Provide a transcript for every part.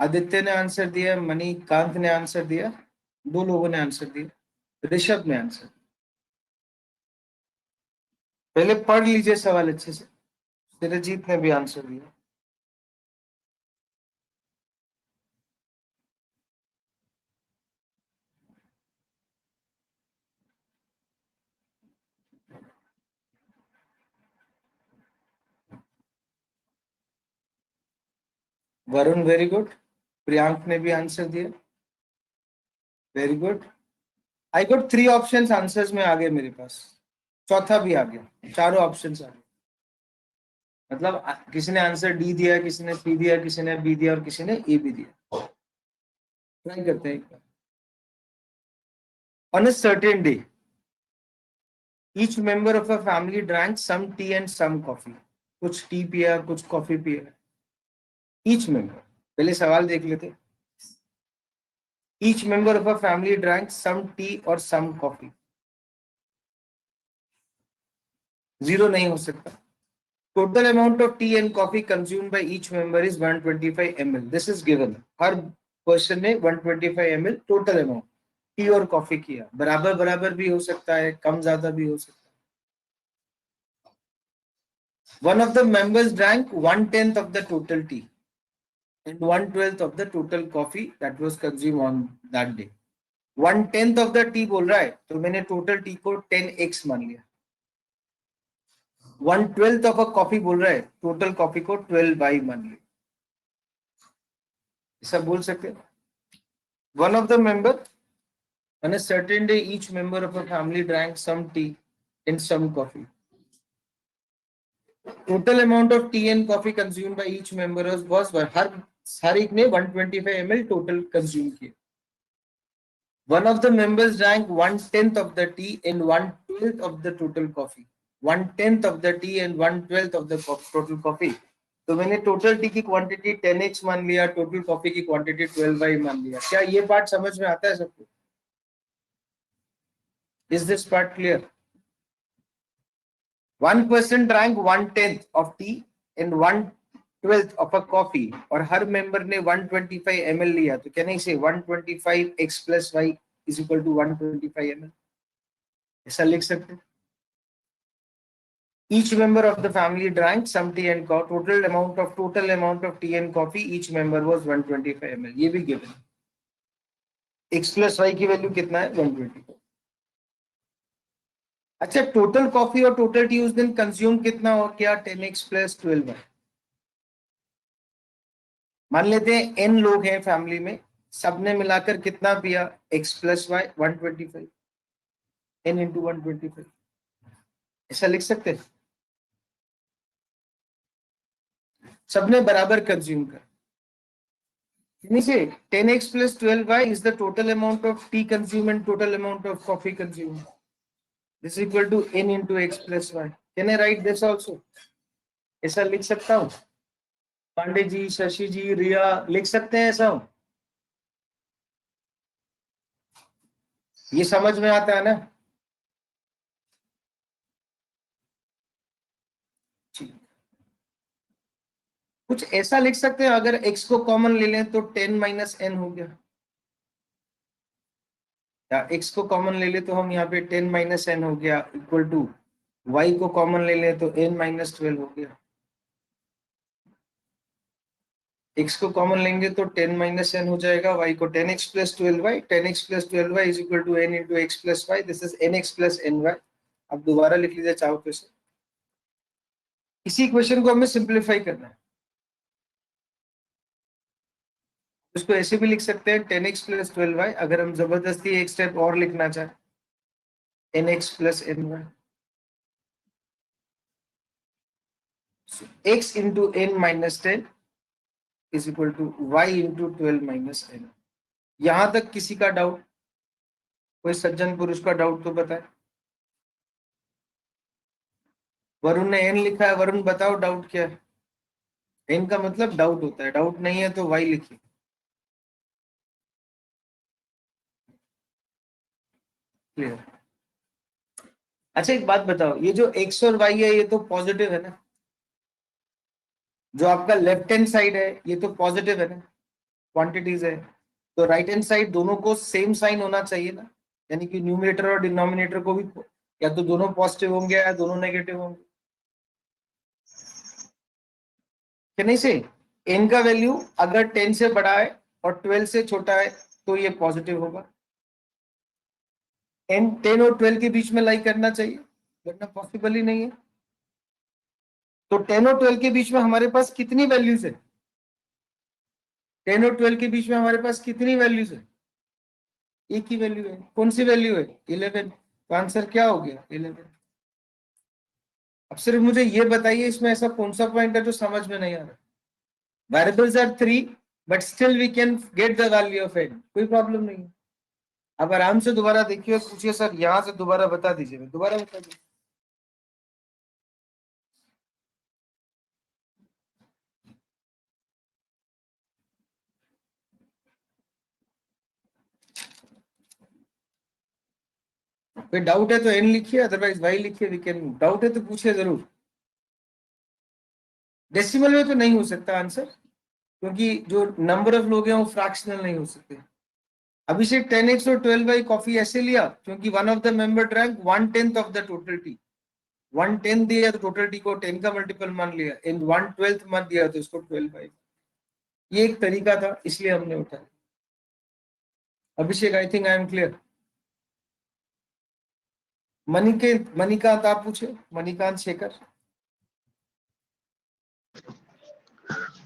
आदित्य ने आंसर दिया, मणिकांत ने आंसर दिया, 2 लोगों ने आंसर दिया, ऋषभ ने आंसर। पहले पढ़ लीजिए सवाल अच्छे से। सिरजीत ने भी आंसर दिया। Varun very good. प्रियांक ने भी आंसर दिया, very good. I got 3 options answers में आ गए मेरे पास, चौथा भी आ गया, चारों ऑप्शंस आ गए। मतलब किसी ने आंसर डी दिया, किसी ने पी दिया, किसी ने बी दिया और किसी ने ए भी दिया। ट्राई करते हैं एक बार। On a certain day each member of a family drank some tea and some coffee. कुछ टी पिया, कुछ कॉफी पिया। ईच मेंबर, पहले सवाल देख लेते। Each member of a family drank some tea और सम कॉफी। जीरो नहीं हो सकता। Total amount of tea and coffee consumed by each member is 125 ml. This is given. Her person ने 125 ml टोटल अमाउंट टी और coffee किया। बराबर बराबर भी हो सकता है, कम ज्यादा भी हो सकता है। One of the members drank 1/10 of the total tea and 1/12 of the total coffee that was consumed on that day. 1/10 of the tea बोल रहा है, तो मैंने टोटल टी को 10x मान लिया। 1/12 ऑफ अ कॉफी बोल रहा है, टोटल कॉफी को 12 मान लिया। ऐसा बोल सकते हैं। One of the member, on a certain day, each member of a family drank some tea and some coffee. Total amount of tea and coffee consumed by each member was हर एक ने 125 ml total consume किया। One of the members drank 1/10 of the tea and 1/12 of the total coffee. 1/10 of the tea and 1/12 of the total coffee. तो मैंने total T की quantity 10x मान लिया, total coffee की quantity 12y मान लिया। क्या ये पार्ट समझ में आता है सबको? Is this part clear? One person drank 1/10 of tea and 1/12 of a coffee और हर मेंबर ने 125 ml लिया, तो कैन आई से 125x plus y is equal to 125 ml? ऐसा लिख सकते हैं। Each member of the family drank some tea and coffee. Total amount of tea and coffee each member was 125 ml. ये भी given। x plus y की value कितना है? 120। अच्छा, टोटल कॉफी और टोटल टी उस दिन कंज्यूम कितना हो गया? 10x plus 12y। मान लेते हैं n लोग हैं फैमिली में, सबने मिलाकर कितना पिया? x plus y 125, n into 125। ऐसा लिख सकते हैं। सबने बराबर कंज्यूम कर। Say 10x plus 12y is the total amount of tea consumed and total amount of coffee consumed. This is equal to n into x plus y. Can I write this also? ऐसा लिख सकता हूँ? पांडे जी, शशि जी, रिया लिख सकते हैं ऐसा? ये समझ में आता है ना? कुछ ऐसा लिख सकते हैं, अगर x को कॉमन ले लें तो 10 माइनस n हो गया, या x को कॉमन ले ले तो हम यहाँ पे 10 माइनस n हो गया इक्वल टू y को कॉमन ले ले तो n माइनस 12 हो गया। x को कॉमन लेंगे तो 10 माइनस n हो जाएगा, y को 10x plus 12y, 10x plus 12y is equal to n into x plus y. This is nx plus ny। अब दोबारा लिख लीजिए चाहो तो इसे। इसी क्वेश्चन को हमें सिंप्लीफाई करना है। उसको ऐसे भी लिख सकते हैं 10x प्लस 12y, अगर हम जबरदस्ती एक स्टेप और लिखना चाहे nx plus ny। x into n minus 10 is equal to y into 12 minus n। यहां तक किसी का डाउट? कोई सज्जन पुरुष का डाउट तो बताए। वरुण ने n लिखा है, वरुण बताओ डाउट क्या है? n का मतलब डाउट होता है, डाउट नहीं है तो y लिखिए। क्लियर? अच्छा एक बात बताओ, ये जो x और y है ये तो पॉजिटिव है ना? जो आपका लेफ्ट हैंड साइड है ये तो पॉजिटिव है ना? क्वांटिटीज है, तो राइट हैंड साइड दोनों को सेम साइन होना चाहिए ना, यानी कि न्यूमरेटर और डिनोमिनेटर को भी या तो दोनों पॉजिटिव होंगे या दोनों नेगेटिव होंगे। क्या नहीं से n का वैल्यू अगर 10 से बड़ा है और 12 से छोटा है तो ये पॉजिटिव होगा। n 10 और 12 के बीच में लाई करना चाहिए, वरना पॉसिबल ही नहीं है। तो 10 और 12 के बीच में हमारे पास कितनी वैल्यूज है? 10 और 12 के बीच में हमारे पास कितनी वैल्यूज है? एक ही वैल्यू है। कौन सी वैल्यू है? 11। तो आंसर क्या हो गया? 11। अब सिर्फ मुझे ये बताइए इसमें ऐसा कौन सा पॉइंट है जो समझ में नहीं आ रहा? Variables are 3 but still we can get the value of n, कोई प्रॉब्लम नहीं है। अब आराम से दोबारा देखिए और पूछिए सर यहां से दोबारा बता दीजिए, दोबारा बता दीजिए। कोई डाउट है तो n लिखिए, अदरवाइज y लिखिए, वी कैन। डाउट है तो पूछिए जरूर। डेसिमल में तो नहीं हो सकता आंसर, क्योंकि जो नंबर ऑफ लोग हैं वो फ्रैक्शनल नहीं हो सकते। अभिषेक 10x और 12y कॉफी ऐसे लिया क्योंकि one of the member drank 1/10 of the total T. 1/10 दिया तो टोटल टी को 10 का मल्टीपल मान लिया, इन 1/12 मान दिया तो इसको 12/5। ये एक तरीका था, इसलिए हमने उठाया। Abhishek I think I am clear. Manikant आप पूछे, मणिकांत शेखर।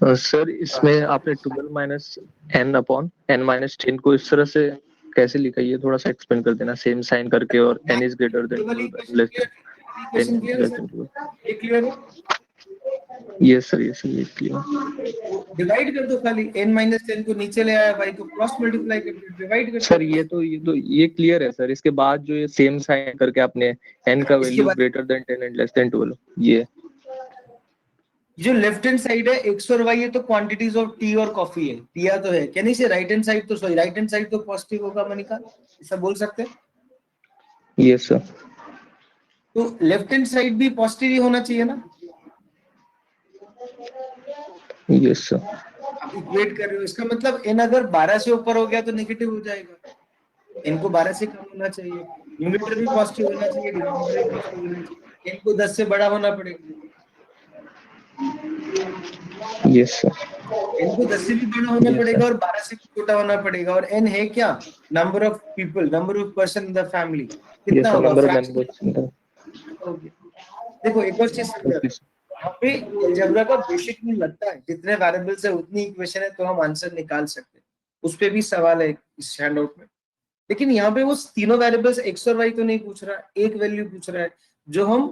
सर इसमें आपने 12 minus n upon n minus 10 को इस तरह से कैसे लिखा, ये थोड़ा सा एक्सप्लेन कर देना, सेम साइन करके और n is greater than 12 less than 10 less than 12। Clear है? यस सर, यस सर, ये क्लियर। डिवाइड कर दो खाली, n माइनस 10 को नीचे ले आया, y को क्रॉस मल्टीप्लाई कर दो, डिवाइड कर सर दो। ये क्लियर है सर। इसके बाद जो ये सेम साइन करके आपने एन का इसके वैल्यू बाद greater than 10 and less than 12, ये जो लेफ्ट हैंड साइड है x और y, ये तो क्वांटिटीज ऑफ टी और कॉफी है, दिया तो है क्या नहीं से? राइट हैंड साइड तो सॉरी, राइट हैंड साइड तो पॉजिटिव होगा मनिका, ऐसा बोल सकते हैं। Yes sir. तो लेफ्ट हैंड साइड भी पॉजिटिव ही होना चाहिए ना। Yes sir. आप इक्वेट कर रहे हो, इसका मतलब n अगर 12 से ऊपर हो गया तो नेगेटिव हो जाएगा, n को 12 से कम होना चाहिए, न्यूमरेटर भी पॉजिटिव होना चाहिए, डिनोमिनेटर भी पॉजिटिव होना चाहिए, n को 10 से बड़ा होना पड़ेगा। Yes sir. n को 10 से भी बड़ा होना यस पड़ेगा सर। और 12 से भी छोटा होना पड़ेगा, और n है क्या? Number of people, number of person in the family. कितना यस सर, होगा? Number of members in fraction the. हो गया। देखो एक और चीज समझा ओके दो, सर। यहाँ पे अलजेब्रा का बेसिक नहीं लगता है, जितने वेरिएबल्स है उतनी इक्वेशन है तो हम आंसर निकाल सकते हैं। उस पे भी सवाल है इस हैंडआउट में, लेकिन यहाँ पे वो तीनों वेरिएबल्स एक्स और वाई तो नहीं पूछ रहा है, एक वैल्यू पूछ रहा है जो हम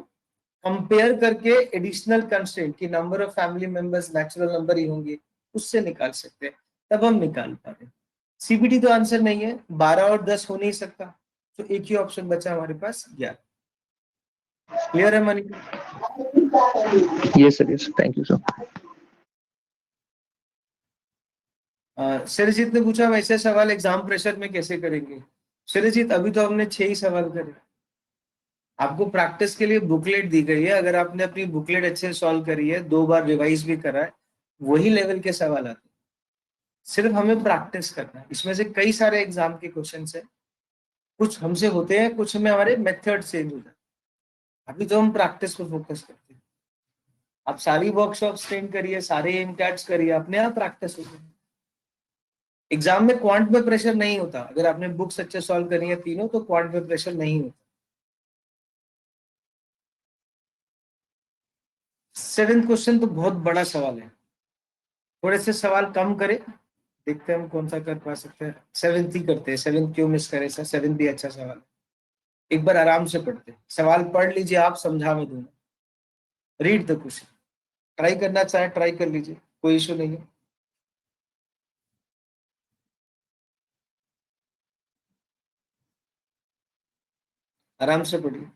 कंपेयर करके एडिशनल कंस्ट्रेंट की number of family members natural number ही होंगे उससे निकाल सकते हैं, तब हम निकाल पा रहे हैं। सीबीटी तो आंसर नहीं है, 12 और 10 हो नहीं सकता, तो एक ही ऑप्शन बचा हमारे पास 11। क्लियर है Manika? Yes sir, yes, thank you sir. Sirjeet ने पूछा वैसे सवाल एग्जाम प्रेशर में कैसे करेंगे? सिरजीत अभी तो हमने 6 ही सवाल करे, आपको प्रैक्टिस के लिए बुकलेट दी गई है, अगर आपने अपनी बुकलेट अच्छे से सॉल्व करी है, 2 बार रिवाइज भी करा है, वही लेवल के सवाल आते हैं। सिर्फ हमें प्रैक्टिस करना है, इसमें से कई सारे एग्जाम के क्वेश्चन है, कुछ हमसे होते हैं, कुछ में हमारे मेथड चेंज हो जाते हैं। अभी तो हम प्रैक्टिस पर फोकस करते हैं। आप सारी वर्कशॉप अटेंड करिए, सारे इनकैट्स करिए, अपने आप प्रैक्टिस हो जाए। एग्जाम में क्वांट में प्रेशर नहीं होता, अगर आपने बुक्स अच्छे सॉल्व करी है तीनों तो क्वांट में प्रेशर नहीं होता। 7th क्वेश्चन तो बहुत बड़ा सवाल है, थोड़े से सवाल कम करें, देखते हैं हम कौन सा कर पा सकते हैं। 7th ही करते हैं, 7th क्यों मिस करें सर, 7th भी अच्छा सवाल है। एक बार आराम से पढ़ते हैं, सवाल पढ़ लीजिए, आप समझा मैं दूंगा। रीड द क्वेश्चन, ट्राई करना चाहे ट्राई कर लीजिए, कोई इशू नहीं है। आराम से पढ़िए।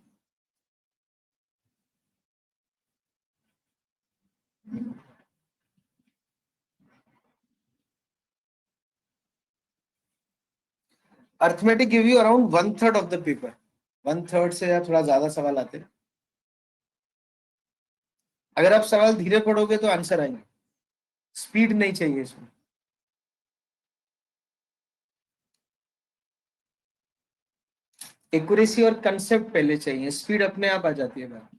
Arithmetic give you around 1/3 of the paper, 1/3 से या थोड़ा ज्यादा सवाल आते हैं। अगर आप सवाल धीरे पढ़ोगे तो आंसर आएंगे, स्पीड नहीं चाहिए इसमें। एक्यूरेसी और कंसेप्ट पहले चाहिए, स्पीड अपने आप आ जाती है बात।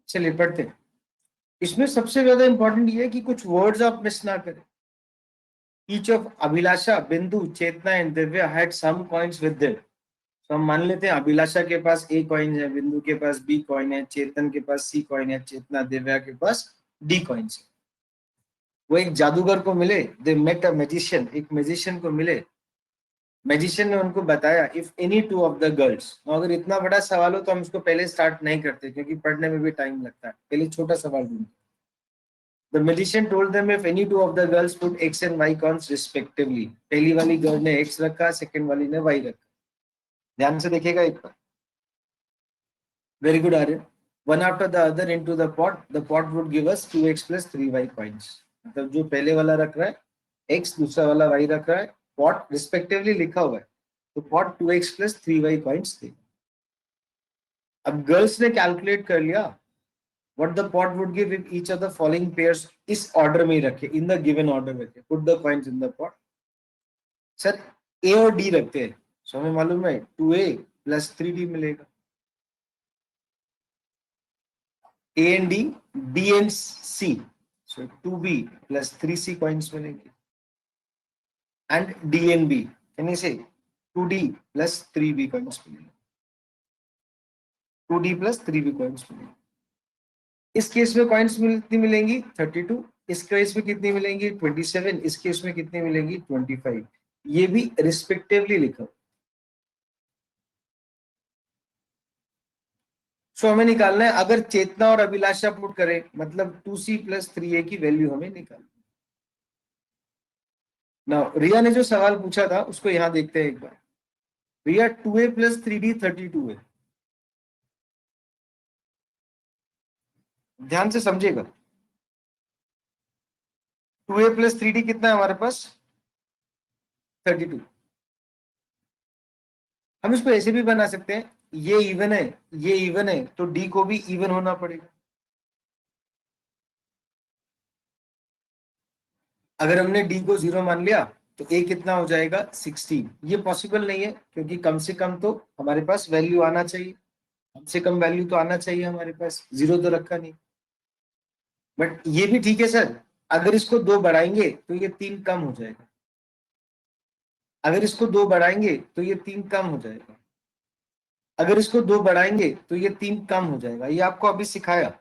चलिए पढ़ते हैं। इसमें सबसे ज्यादा इंपॉर्टेंट ये है कि कुछ वर्ड्स आप मिस ना करें। Each of Abhilasha, Bindu, Chetna and Divya had some coins with them. तो हम मान लेते हैं अभिलाषा के पास ए कॉइन है, बिंदु के पास बी कॉइन है, चेतन के पास सी कॉइन है, चेतना दिव्या के पास डी कॉइन्स है। वो एक जादूगर को मिले, दे मेट अ मैजिशियन, एक मैजिशियन को मिले। मैजिशियन ने उनको बताया if any two of the girls, अगर इतना बड़ा सवाल हो तो हम इसको पहले स्टार्ट नहीं करते क्योंकि पढ़ने में भी टाइम लगता है, पहले छोटा सवाल ढूंढते। The magician told them if any two of the girls put x and y कॉन्स रिस्पेक्टिवली। पहली वाली गर्ल ने एक्स रखा, सेकंड वाली ने वाई रखा। ध्यान से देखिएगा एक बार। Very good Aryan. One after the other into the pot would give us 2x plus 3y coins. मतलब जो पहले वाला रख रहा है x, दूसरा वाला y रख रहा है, पॉट रिस्पेक्टिवली लिखा हुआ है, तो pot 2x plus 3y coins थे। अब गर्ल्स ने कैलकुलेट कर लिया what the pot would give if each of the following pairs, इस ऑर्डर में ही रखे, इन द गिवन ऑर्डर रखे, put the coins in the pot. Sir A और डी रखते हैं, सो हमें मालूम है 2a plus 3d मिलेगा। A and D, B and C. So 2B plus 3C coins मिलेंगे. And D and B. Can you say 2D plus 3B coins मिलेंगे. 2D plus 3B coins मिलेंगे. इस केस में कॉइन्स कितनी मिलेंगी 32, इस case में कितनी मिलेंगी 27, इस केस में कितनी मिलेंगी 25। ये भी रिस्पेक्टिवली लिखो। सो हमें निकालना है, अगर चेतना और अभिलाषा पुट करें मतलब 2C plus 3A की वैल्यू हमें निकालना। ना रिया ने जो सवाल पूछा था उसको यहां देखते हैं एक बार। रिया 2A plus 3D 32 है। ध्यान से समझेगा। 2A plus 3D कितना है हमारे पास 32। हम इसको ऐसे भी बना सकते हैं, ये इवन है, ये इवन है, तो डी को भी इवन होना पड़ेगा। अगर हमने डी को 0 मान लिया तो ए कितना हो जाएगा 16। ये पॉसिबल नहीं है क्योंकि कम से कम तो हमारे पास वैल्यू आना चाहिए, कम से कम वैल्यू तो आना चाहिए हमारे पास, 0 तो रखा नहीं। बट ये भी ठीक है सर, अगर इसको 2 बढ़ाएंगे तो ये 3 कम हो जाएगा। अगर इसको 2 बढ़ाएंगे तो ये 3 कम हो जाएगा। अगर इसको 2 बढ़ाएंगे तो ये 3 कम हो जाएगा, ये आपको अभी सिखाया।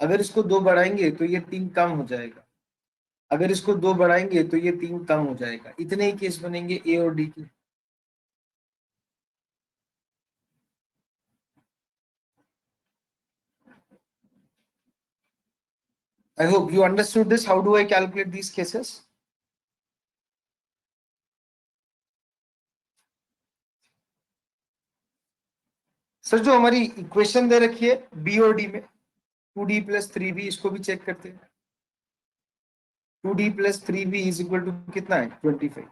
अगर इसको 2 बढ़ाएंगे तो ये 3 कम हो जाएगा। अगर इसको 2 बढ़ाएंगे तो ये 3 कम हो जाएगा। इतने ही केस बनेंगे ए और डी के। I hope you understood this. How do I calculate these cases? Sir जो हमारी इक्वेशन दे रखी है बी और डी में 2d plus 3b, इसको भी चेक करते हैं। 2d plus 3b is equal to कितना है 25।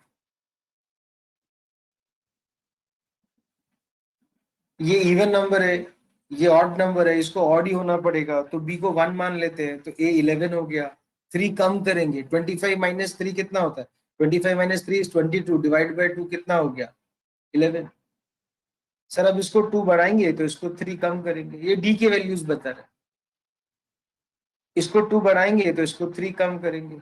ये इवन नंबर है, ये ऑड नंबर है, इसको ऑड ही होना पड़ेगा, तो b को 1 मान लेते हैं तो a 11 हो गया। 3 कम करेंगे, 25 माइनस 3 कितना होता है 25 माइनस 3 इज 22, डिवाइड बाय 2 कितना हो गया 11। सर अब इसको 2 बढ़ाएंगे तो इसको 3 कम करेंगे, ये डी के वैल्यूज बता रहे हैं। इसको 2 बढ़ाएंगे तो इसको 3 कम करेंगे।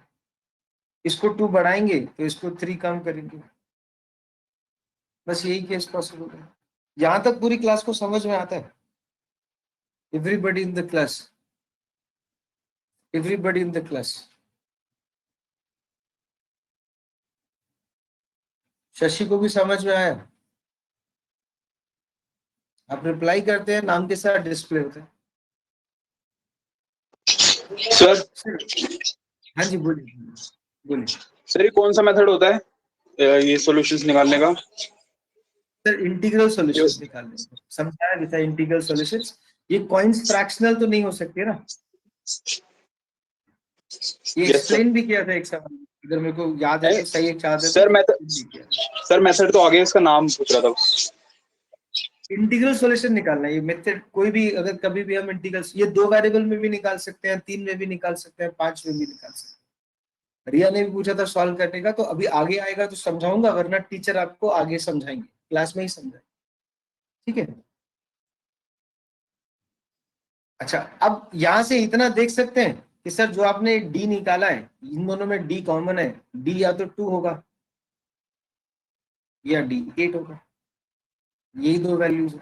इसको 2 बढ़ाएंगे तो इसको 3 कम करेंगे, बस यही केस पॉसिबल है। यहां तक पूरी क्लास को समझ में आता है? Everybody in the class, everybody in the class. Shashi को भी समझ में आया? आप रिप्लाई करते हैं, नाम के साथ डिस्प्ले होता है। सर हाँ जी, बोलिए बोलिए। सर ये कौन सा मेथड होता है ये सॉल्यूशंस निकालने का? सर इंटीग्रल सॉल्यूशंस निकालने को समझाया गया था। इंटीग्रल सॉल्यूशंस, ये कॉइंस फ्रैक्शनल तो नहीं हो सकते ना, ये यस सर। एक्सप्लेन भी किया था एक सवाल में, अगर मेरे को याद है तो, सही एक याद है तो सर मैं explain भी किया। सर मेथड तो आगे इसका नाम पूछ रहा था। इंटीग्रल सॉल्यूशन निकालना, ये मेथड कोई भी, अगर कभी भी हम इंटीग्रल, ये 2 वेरिएबल में भी निकाल सकते हैं, 3 में भी निकाल सकते हैं, 5 में भी निकाल सकते हैं। रिया ने भी पूछा था सॉल्व करने का, तो अभी आगे आएगा तो समझाऊंगा, वरना टीचर आपको आगे समझाएंगे, क्लास में ही समझाएंगे, ठीक है। अच्छा, अब यहां से इतना देख सकते हैं कि सर जो आपने डी निकाला है, इन दोनों में डी कॉमन है, डी या तो 2 होगा या डी 8 होगा, यही 2 वैल्यूज है,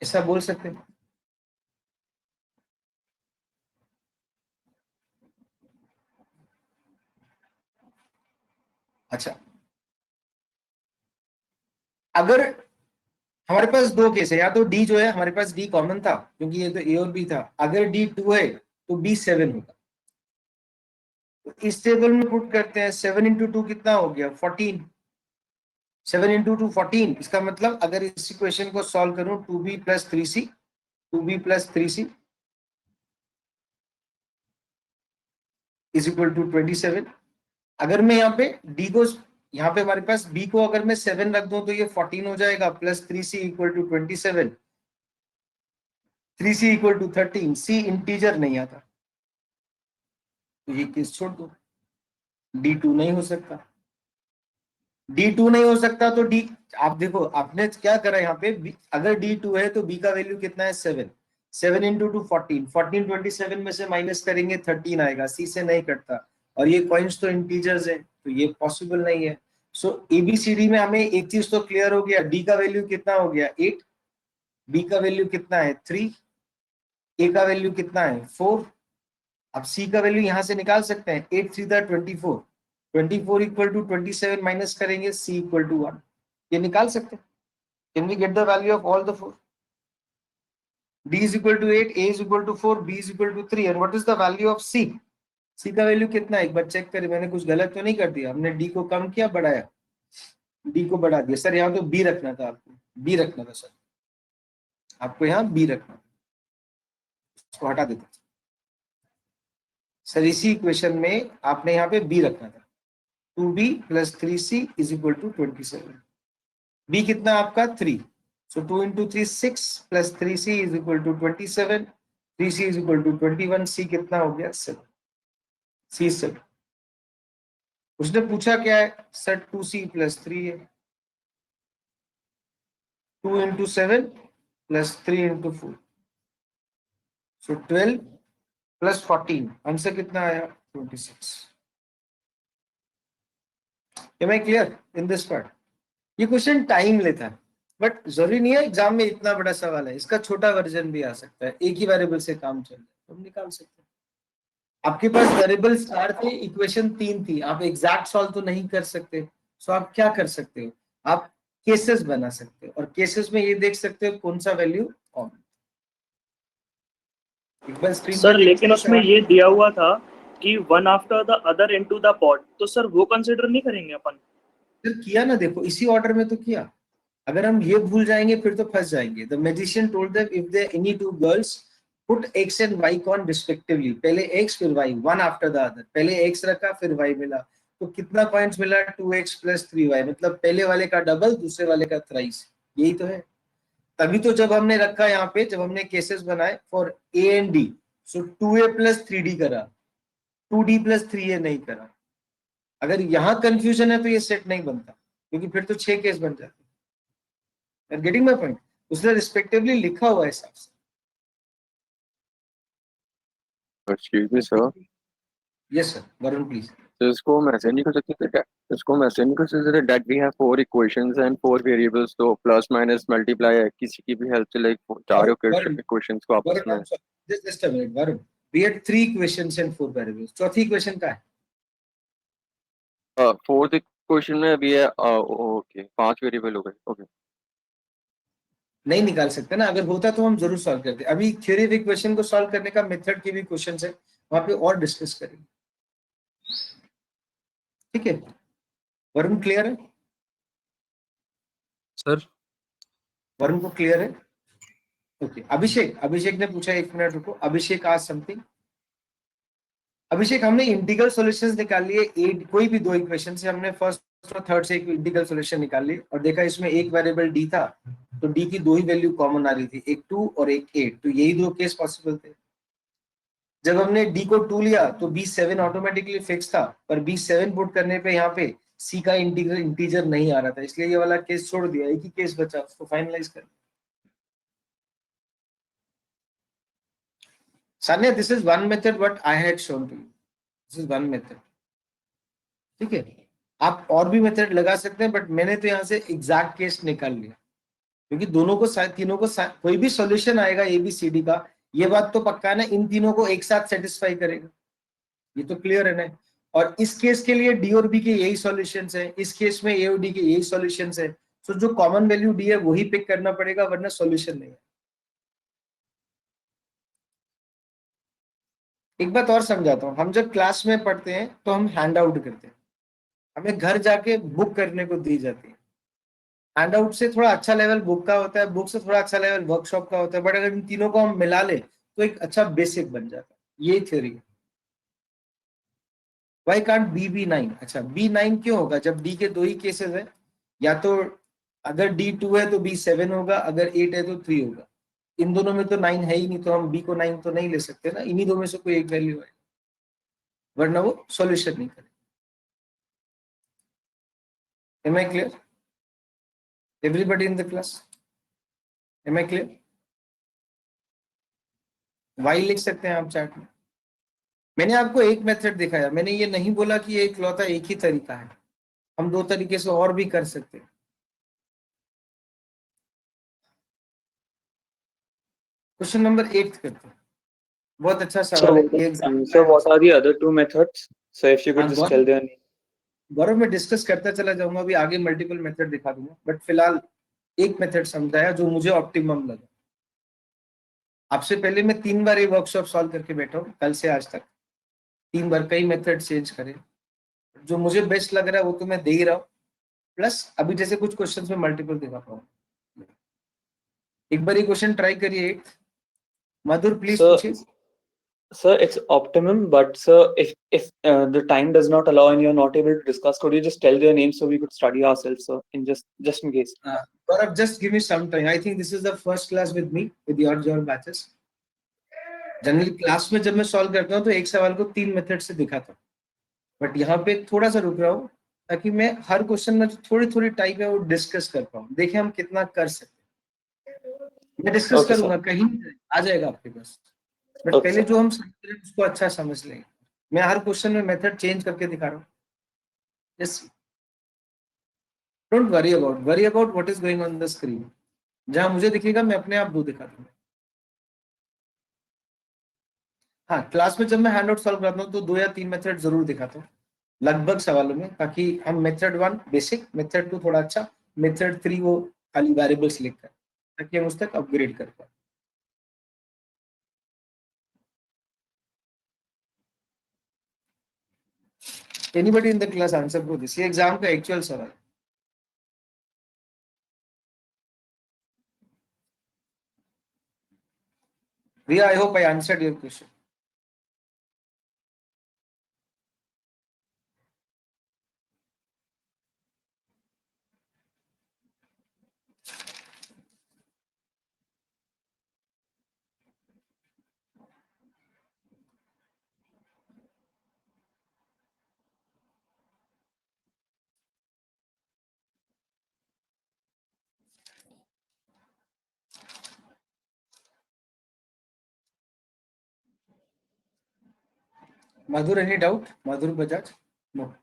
ऐसा बोल सकते हैं। अच्छा, अगर हमारे पास 2 केस है, या तो डी जो है हमारे पास डी कॉमन था क्योंकि ये तो ए और बी था, अगर डी 2 है तो बी 7 होगा। तो इस टेबल में पुट करते हैं, 7 इंटू 2 कितना हो गया 14, 7 इंटू 2 14। इसका मतलब अगर इस इक्वेशन को सॉल्व करूं, 2b plus 3c, 2b plus 3c is equal to 27। अगर मैं यहाँ पे डी को, यहाँ पे हमारे पास बी को अगर मैं 7 रख दूं तो ये 14 हो जाएगा, plus 3c equal to 27, 3c equal to 13, c integer नहीं आता तो ये केस छोड़ दो, D2 नहीं हो सकता। D2 नहीं हो सकता तो D, आप देखो आपने क्या करा यहाँ पे, अगर D2 है तो B का वैल्यू कितना है 7, 7 इंटू 2 14, 14 27 में से माइनस करेंगे 13 आएगा, C से नहीं कटता, और ये कॉइंस तो इंटीजर्स है तो ये पॉसिबल नहीं है। सो ABCD में हमें एक चीज तो क्लियर हो गया, D का वैल्यू कितना हो गया 8, B का वैल्यू कितना है 3, A का वैल्यू कितना है 4। अब C का वैल्यू यहां से निकाल सकते हैं, 8 3 24, 24 इक्वल टू 27 माइनस करेंगे, C इक्वल टू 1, ये निकाल सकते हैं। Can we get the value of all the 4? D is equal to 8, A is equal to 4, B is equal to 3, and what is the value of C? C का value कितना है एक बार check करें, मैंने कुछ गलत तो नहीं कर दिया, हमने D को कम किया बढ़ाया, D को बढ़ा दिया। सर यहाँ तो B रखना था, आपको B रखना था सर, आपको यहाँ B रखना था, इसको हटा देते सर, इसी इक्वेशन में आपने यहाँ पे B रखना था, 2b plus 3c is equal to 27। b कितना आपका 3, so 2 into 3 6 plus 3c is equal to 27, 3c is equal to 21, c कितना हो गया 7, c 7। उसने पूछा क्या है सर, 2c प्लस 3 है, 2 इंटू 7 प्लस 3 इंटू 4, सो 12 प्लस 14, आंसर कितना आया 26। Am I clear in this part? ये क्वेश्चन टाइम लेता है, बट जरूरी नहीं है एग्जाम में इतना बड़ा सवाल है, इसका छोटा वर्जन भी आ सकता है, एक ही वेरिएबल से काम चल रहा है, हम निकाल सकते हैं। आपके पास वेरिएबल 4 थे, इक्वेशन 3 थी, आप एग्जैक्ट सॉल्व तो नहीं कर सकते, सो आप क्या कर सकते हो, आप केसेस बना सकते हो, और केसेस में ये देख सकते हो कौन सा वैल्यू कॉमन। एक बार स्क्रीन सर पर लेकिन उसमें ये दिया हुआ था कि one after the other into the pot, तो सर वो कंसीडर नहीं करेंगे अपन? किया ना, देखो इसी ऑर्डर में तो किया, अगर हम ये भूल जाएंगे फिर तो फंस जाएंगे। The magician told them if there any two girls put x and y कॉन रिस्पेक्टिवली, पहले x फिर y, one after the other, पहले x रखा फिर y मिला, तो कितना पॉइंट्स मिला 2x प्लस 3y, मतलब पहले वाले का डबल दूसरे वाले का थ्राइस, यही तो है। तभी तो जब हमने रखा यहाँ पे, जब हमने केसेस बनाए for a and d, so 2a plus 3d करा, 2d प्लस 3a नहीं करा। अगर यहाँ कंफ्यूजन है तो ये सेट नहीं बनता, क्योंकि फिर तो 6 केस बन जाते। गेटिंग माय पॉइंट, उसने रिस्पेक्टिवली लिखा हुआ है हिसाब से। Excuse me, sir. Yes, sir. Varun, please. तो इसको हम ऐसे नहीं कर सकते थे, इसको हम ऐसे नहीं कर सकते थे that we have four equations and four variables, तो प्लस माइनस मल्टीप्लाई है किसी की भी हेल्प से, लाइक चारों Varun, इक्वेशंस को आपस Varun, में I'm sorry. Just a minute, Varun. We had 3 equations and 4 variables. चौथी equation का है? फोर्थ इक्वेशन में अभी है ओके 5 वेरिएबल हो गए, ओके नहीं निकाल सकते ना, अगर होता तो हम जरूर सॉल्व करते। अभी थ्योरी ऑफ इक्वेशन को सॉल्व करने का मेथड के भी क्वेश्चंस है, वहां पे और डिस्कस करेंगे। ठीक है, वरुण क्लियर है? सर वरुण को क्लियर है? ओके, अभिषेक, अभिषेक ने पूछा, 1 मिनट रुको। अभिषेक आज समथिंग। अभिषेक, हमने इंटीग्रल सॉल्यूशंस निकाल लिए, कोई भी 2 इक्वेशन से हमने फर्स्ट और थर्ड से एक इंटीग्रल सॉल्यूशन निकाल ली और देखा इसमें एक वेरिएबल डी था, तो डी की 2 ही वैल्यू कॉमन आ रही थी, एक 2 और एक 8, तो यही 2 केस पॉसिबल थे। जब हमने डी को 2 लिया तो बी 7 ऑटोमेटिकली फिक्स था, पर बी 7 पुट करने पे यहाँ पे सी का इंटीजर नहीं आ रहा था, इसलिए ये वाला केस छोड़ दिया, एक ही केस बचा, उसको फाइनलाइज कर। Sanya, this is one method what I had shown to you, this is one method. ठीक है, आप और भी मेथड लगा सकते हैं, बट मैंने तो यहाँ से एग्जैक्ट केस निकाल लिया, क्योंकि दोनों को तीनों को कोई भी सॉल्यूशन आएगा एबीसीडी का, ये बात तो पक्का है ना, इन तीनों को एक साथ सेटिस्फाई करेगा, ये तो क्लियर है ना। और इस केस के लिए डी और बी के यही सॉल्यूशंस है, इस केस में ए और डी के यही सॉल्यूशंस है, तो जो कॉमन वैल्यू डी है वही पिक करना पड़ेगा, वरना सॉल्यूशन नहीं है। एक बात और समझाता हूँ, हम जब क्लास में पढ़ते हैं तो हम हैंड आउट करते हैं, हमें घर जाके बुक करने को दी जाती है। हैंड आउट से थोड़ा अच्छा लेवल बुक का होता है, बुक से थोड़ा अच्छा लेवल वर्कशॉप का होता है, बट अगर इन तीनों को हम मिला ले तो एक अच्छा बेसिक बन जाता है, ये थ्योरी है। Why can't B be 9? अच्छा, बी 9 क्यों होगा जब डी के 2 ही केसेस है, या तो अगर डी 2 है तो बी 7 होगा, अगर 8 है तो 3 होगा। इन दोनों में तो 9 है ही नहीं, तो हम बी को 9 तो नहीं ले सकते ना, इन्हीं दो में से कोई एक वैल्यू है, वरना वो सॉल्यूशन नहीं करे। Am I clear? Everybody in the class? Am I clear? Y लिख सकते हैं आप चैट में। मैंने आपको एक मेथड दिखाया, मैंने ये नहीं बोला कि ये इकलौता एक ही तरीका है, हम 2 तरीके से और भी कर सकते हैं। क्वेश्चन नंबर 8 करते हैं, बहुत अच्छा सवाल है ये exam. So what are the other two methods? So if you could just tell their name. गौरव, मैं डिस्कस करता चला जाऊंगा, अभी आगे मल्टीपल मेथड दिखा दूंगा, बट फिलहाल एक मेथड समझाया जो मुझे ऑप्टिमम लगा। आपसे पहले मैं 3 बार ये वर्कशॉप सॉल्व करके बैठा हूँ, कल से आज तक 3 बार, कई मेथड चेंज करे, जो मुझे बेस्ट लग रहा है वो तो मैं दे ही रहा हूँ, प्लस अभी जैसे कुछ क्वेश्चंस में मल्टीपल दिखा पाऊँ। एक बार ये क्वेश्चन ट्राई करिए। मधुर प्लीज पूछिए। Sir, it's optimum, but sir, if the time does not allow and you're not able to discuss, could you just tell their names so we could study ourselves, sir, in just in case. Gaurav, just give me some time. I think this is the first class with me with your batches. Generally class में जब मैं solve करता हूँ तो एक सवाल को 3 method से दिखाता हूँ, बट यहाँ पे थोड़ा सा रुक रहा हूँ ताकि मैं हर क्वेश्चन में जो थोड़ी थोड़ी टाइप है वो डिस्कस कर पाऊँ, देखें हम कितना कर सकते हैं। मैं डिस्कस करूंगा, कहीं आ जाएगा आपके पास, बट पहले जो हम समझ रहे हैं उसको अच्छा समझ लेंगे। मैं हर क्वेश्चन में मेथड चेंज करके दिखा रहा हूँ। Just don't worry about what is going on the screen. जहां मुझे दिखेगा मैं अपने आप दो दिखा दूंगा। हाँ, क्लास में जब मैं हैंड आउट सॉल्व करता हूँ तो 2 या 3 मेथड जरूर दिखाता हूँ लगभग सवालों में, ताकि हम मेथड 1 बेसिक, मेथड 2 थोड़ा अच्छा, मेथड 3 वो खाली वेरिएबल्स लिखकर, ताकि हम उस तक अपग्रेड कर पाए। Anybody in the class answer for this? ये एग्जाम का एक्चुअल सवाल। Riya, I hope I answered your question. Madhur, any doubt? Madhur Bajaj? No.